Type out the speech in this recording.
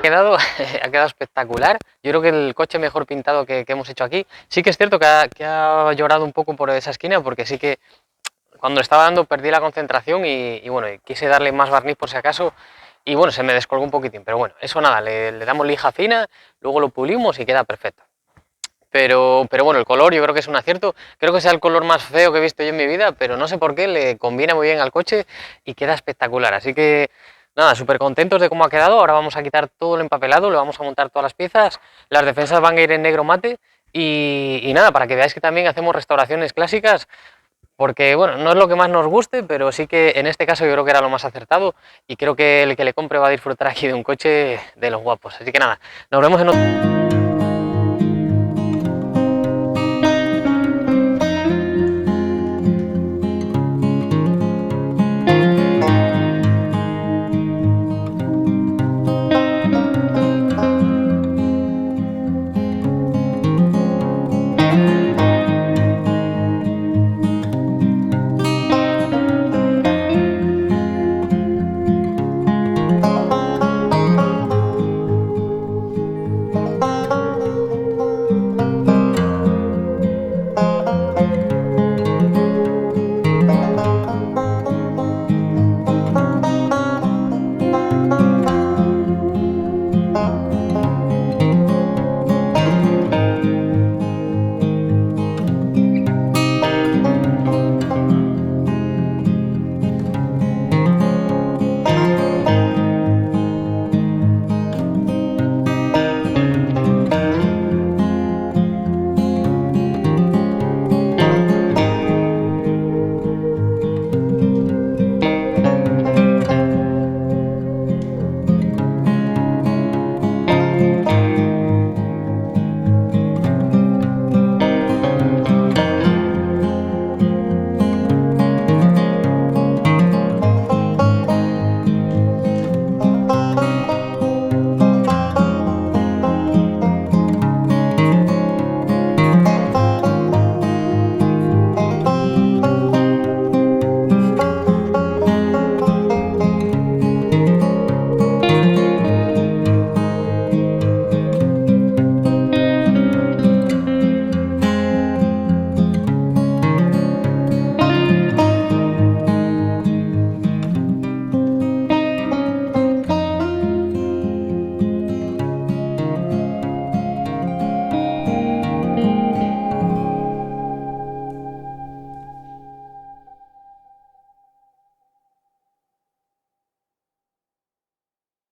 quedado, ha quedado espectacular. Yo creo que el coche mejor pintado que hemos hecho aquí. Sí que es cierto que ha llorado un poco por esa esquina, porque sí que cuando estaba dando perdí la concentración y bueno, quise darle más barniz por si acaso y bueno, se me descolgó un poquitín, pero bueno, eso nada, le damos lija fina, luego lo pulimos y queda perfecto. Pero bueno, el color yo creo que es un acierto, creo que sea el color más feo que he visto yo en mi vida, pero no sé por qué, le combina muy bien al coche y queda espectacular, así que nada, súper contentos de cómo ha quedado. Ahora vamos a quitar todo el empapelado, le vamos a montar todas las piezas, las defensas van a ir en negro mate y nada, para que veáis que también hacemos restauraciones clásicas, porque bueno, no es lo que más nos guste, pero sí que en este caso yo creo que era lo más acertado y creo que el que le compre va a disfrutar aquí de un coche de los guapos. Así que nada, nos vemos en otro...